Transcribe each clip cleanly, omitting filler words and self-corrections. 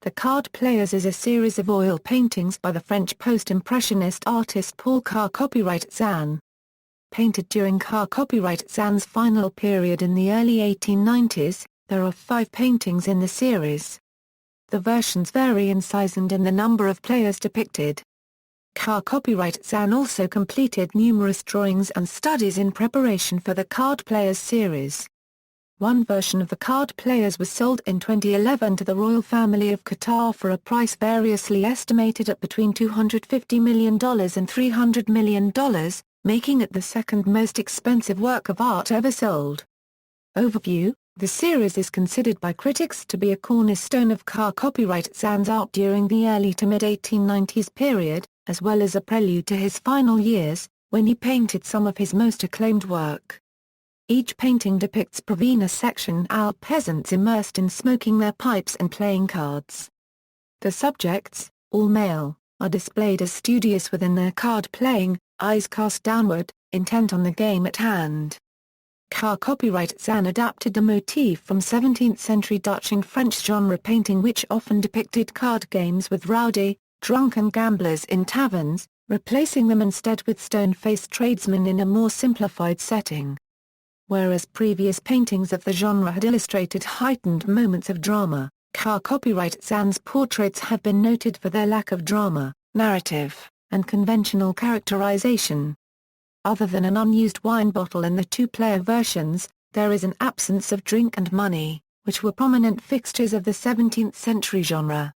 The Card Players is a series of oil paintings by the French Post-Impressionist artist Paul Cézanne. Painted during Cézanne's final period in the early 1890s, there are 5 paintings in the series. The versions vary in size and in the number of players depicted. Cézanne also completed numerous drawings and studies in preparation for the Card Players series. One version of the Card Players was sold in 2011 to the Royal Family of Qatar for a price variously estimated at between $250 million and $300 million, making it the second most expensive work of art ever sold. Overview: the series is considered by critics to be a cornerstone of Cézanne's art during the early to mid-1890s period, as well as a prelude to his final years, when he painted some of his most acclaimed work. Each painting depicts Provena section peasants immersed in smoking their pipes and playing cards. The subjects, all male, are displayed as studious within their card playing, eyes cast downward, intent on the game at hand. Cézanne adapted a motif from 17th-century Dutch and French genre painting which often depicted card games with rowdy, drunken gamblers in taverns, replacing them instead with stone-faced tradesmen in a more simplified setting. Whereas previous paintings of the genre had illustrated heightened moments of drama, Cézanne's portraits have been noted for their lack of drama, narrative, and conventional characterization. Other than an unused wine bottle in the 2-player versions, there is an absence of drink and money, which were prominent fixtures of the 17th-century genre.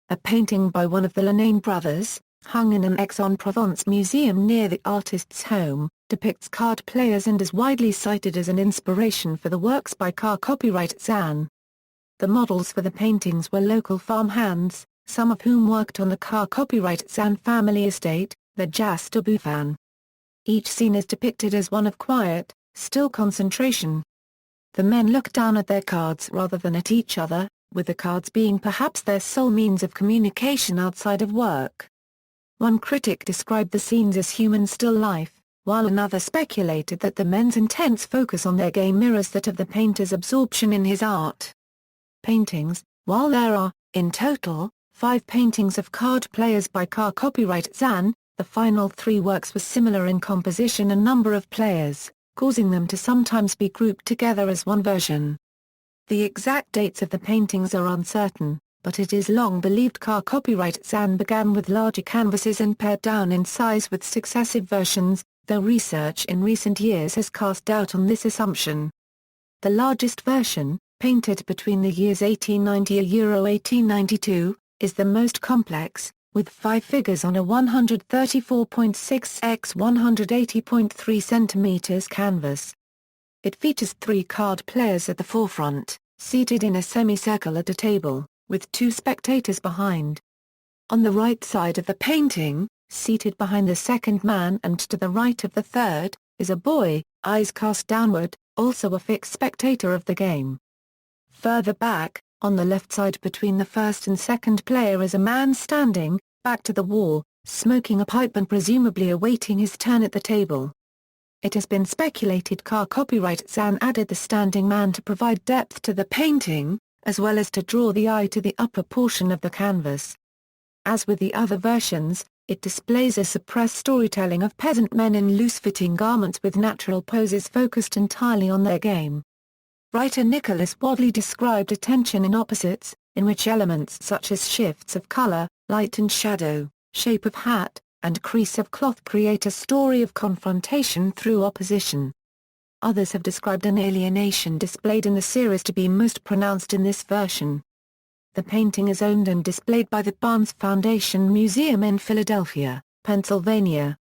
A painting by one of the Lenain brothers, hung in an Aix-en-Provence museum near the artist's home, depicts card players and is widely cited as an inspiration for the works by Cézanne. The models for the paintings were local farmhands, some of whom worked on the Cézanne family estate, the Jas de Bouffan. Each scene is depicted as one of quiet, still concentration. The men look down at their cards rather than at each other, with the cards being perhaps their sole means of communication outside of work. One critic described the scenes as human still life, while another speculated that the men's intense focus on their game mirrors that of the painter's absorption in his art. Paintings: while there are, in total, 5 paintings of card players by Cézanne, the final 3 works were similar in composition and number of players, causing them to sometimes be grouped together as one version. The exact dates of the paintings are uncertain, but it is long believed Cézanne began with larger canvases and pared down in size with successive versions, though research in recent years has cast doubt on this assumption. The largest version, painted between the years 1890–1892, is the most complex, with 5 figures on a 134.6 x 180.3 cm canvas. It features 3 card players at the forefront, seated in a semicircle at a table, with 2 spectators behind. On the right side of the painting, seated behind the second man and to the right of the third, is a boy, eyes cast downward, also a fixed spectator of the game. Further back, on the left side between the first and second player is a man standing, back to the wall, smoking a pipe and presumably awaiting his turn at the table. It has been speculated Cézanne added the standing man to provide depth to the painting, as well as to draw the eye to the upper portion of the canvas. As with the other versions, it displays a suppressed storytelling of peasant men in loose-fitting garments with natural poses focused entirely on their game. Writer Nicholas Wadley described a tension in opposites, in which elements such as shifts of color, light and shadow, shape of hat, and crease of cloth create a story of confrontation through opposition. Others have described an alienation displayed in the series to be most pronounced in this version. The painting is owned and displayed by the Barnes Foundation Museum in Philadelphia, Pennsylvania.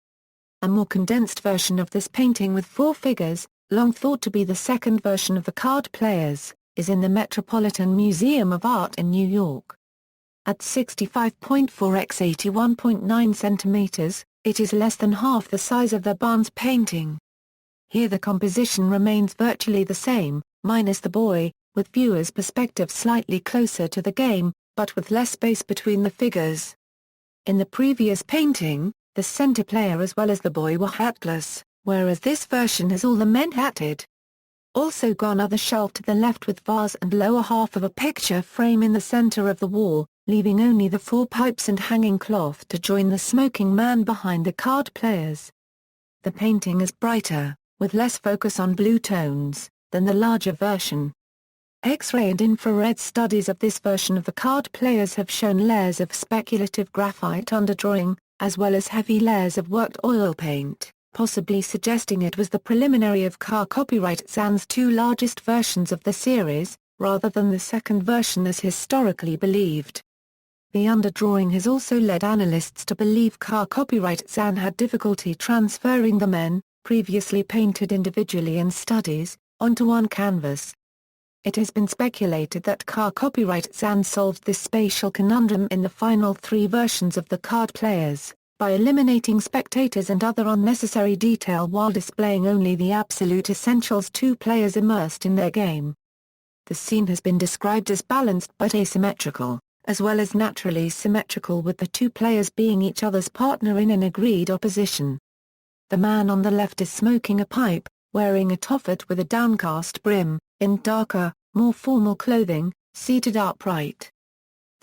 A more condensed version of this painting with 4 figures, long thought to be the second version of the Card Players, is in the Metropolitan Museum of Art in New York. At 65.4 x 81.9 cm, it is less than half the size of the Barnes painting. Here the composition remains virtually the same, minus the boy, with viewer's perspective slightly closer to the game, but with less space between the figures. In the previous painting, the center player as well as the boy were hatless, whereas this version has all the men hatted. Also gone are the shelf to the left with vase and lower half of a picture frame in the center of the wall, leaving only the four pipes and hanging cloth to join the smoking man behind the card players. The painting is brighter, with less focus on blue tones, than the larger version. X-ray and infrared studies of this version of the card players have shown layers of speculative graphite underdrawing, as well as heavy layers of worked oil paint, possibly suggesting it was the preliminary of car copyright Cézanne's two largest versions of the series, rather than the second version as historically believed. The underdrawing has also led analysts to believe car copyright Cézanne had difficulty transferring the men, previously painted individually in studies, onto one canvas. It has been speculated that car copyright Cézanne solved this spatial conundrum in the final three versions of the card players, by eliminating spectators and other unnecessary detail while displaying only the absolute essentials, two players immersed in their game. The scene has been described as balanced but asymmetrical, as well as naturally symmetrical, with the two players being each other's partner in an agreed opposition. The man on the left is smoking a pipe, wearing a toffet with a downcast brim, in darker, more formal clothing, seated upright.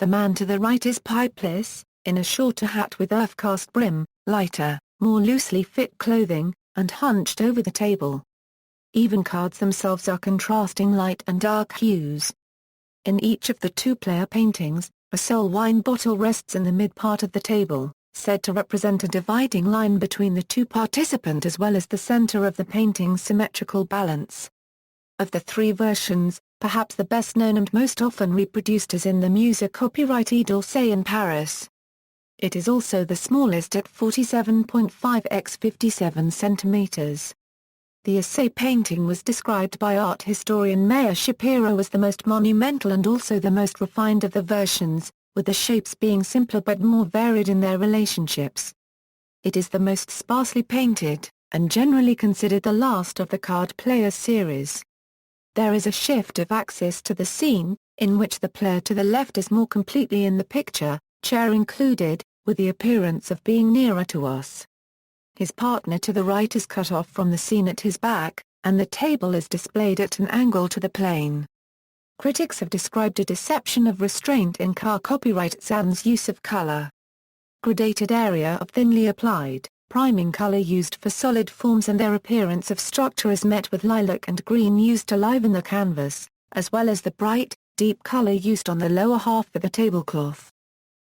The man to the right is pipeless, in a shorter hat with earth-cast brim, lighter, more loosely fit clothing, and hunched over the table. Even cards themselves are contrasting light and dark hues. In each of the two-player paintings, a sole wine bottle rests in the mid-part of the table, said to represent a dividing line between the two participants as well as the center of the painting's symmetrical balance. Of the three versions, perhaps the best known and most often reproduced is in the Musée copyrighted d'Orsay in Paris. It is also the smallest at 47.5 x 57 centimeters. The Orsay painting was described by art historian Meir Shapiro as the most monumental and also the most refined of the versions, with the shapes being simpler but more varied in their relationships. It is the most sparsely painted, and generally considered the last of the card players series. There is a shift of axis to the scene, in which the player to the left is more completely in the picture, chair included, with the appearance of being nearer to us. His partner to the right is cut off from the scene at his back, and the table is displayed at an angle to the plane. Critics have described a deception of restraint in car copyright Cézanne's use of color. Gradated area of thinly applied, priming color used for solid forms and their appearance of structure is met with lilac and green used to liven the canvas, as well as the bright, deep color used on the lower half of the tablecloth.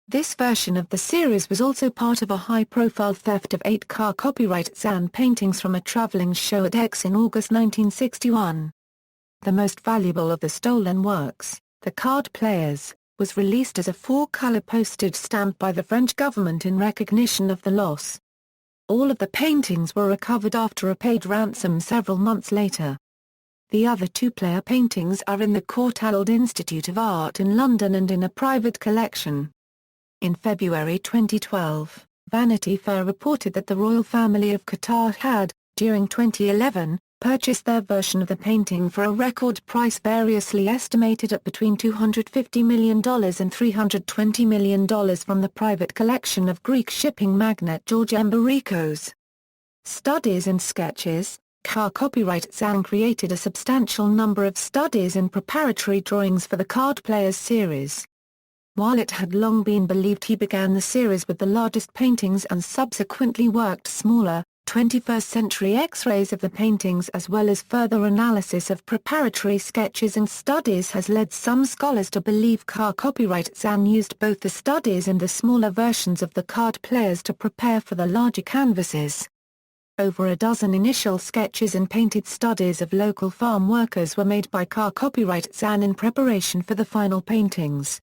This version of the series was also part of a high-profile theft of 8 car copyright Cézanne paintings from a traveling show at Aix in August 1961. The most valuable of the stolen works, The Card Players, was released as a 4-color postage stamp by the French government in recognition of the loss. All of the paintings were recovered after a paid ransom several months later. The other two-player paintings are in the Courtauld Institute of Art in London and in a private collection. In February 2012, Vanity Fair reported that the Royal Family of Qatar had, during 2011, purchased their version of the painting for a record price variously estimated at between $250 million and $320 million from the private collection of Greek shipping magnate George Emberikos. Studies and sketches. Car copyright Cézanne created a substantial number of studies and preparatory drawings for the Card Players series. While it had long been believed he began the series with the largest paintings and subsequently worked smaller, 21st-century X-rays of the paintings as well as further analysis of preparatory sketches and studies has led some scholars to believe car copyright Cézanne used both the studies and the smaller versions of the Card Players to prepare for the larger canvases. Over a dozen initial sketches and painted studies of local farm workers were made by car copyright Cézanne in preparation for the final paintings.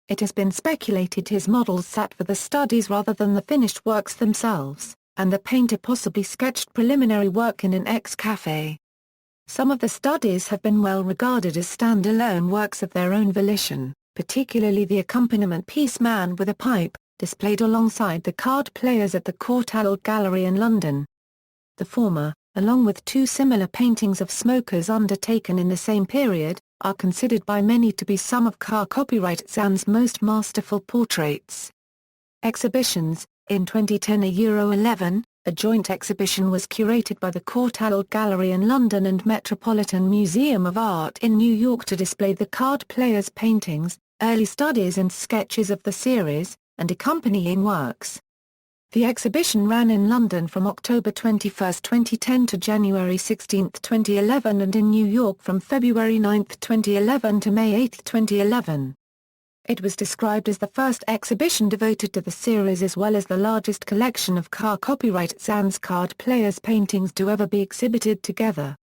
It has been speculated his models sat for the studies rather than the finished works themselves, and the painter possibly sketched preliminary work in an ex-cafe. Some of the studies have been well regarded as stand-alone works of their own volition, particularly the accompaniment piece Man with a Pipe, displayed alongside the Card Players at the Courtauld Gallery in London. The former, along with two similar paintings of smokers undertaken in the same period, are considered by many to be some of car copyright Cézanne's most masterful portraits. Exhibitions. In 2010 a Euro-11, a joint exhibition was curated by the Courtauld Gallery in London and Metropolitan Museum of Art in New York to display the Card Players paintings, early studies and sketches of the series, and accompanying works. The exhibition ran in London from October 21, 2010 to January 16, 2011 and in New York from February 9, 2011 to May 8, 2011. It was described as the first exhibition devoted to the series as well as the largest collection of car copyright Cézanne's card players' paintings to ever be exhibited together.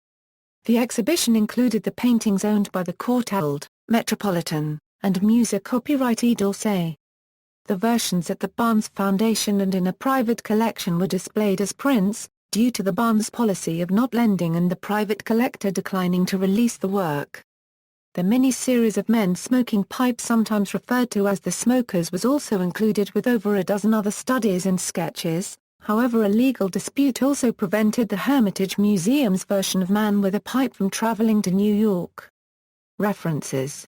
The exhibition included the paintings owned by the Courtauld, Metropolitan, and Musa Copyright d'Orsay. The versions at the Barnes Foundation and in a private collection were displayed as prints, due to the Barnes policy of not lending and the private collector declining to release the work. The mini-series of men smoking pipes, sometimes referred to as The Smokers, was also included with over a dozen other studies and sketches. However, a legal dispute also prevented the Hermitage Museum's version of Man with a Pipe from traveling to New York. References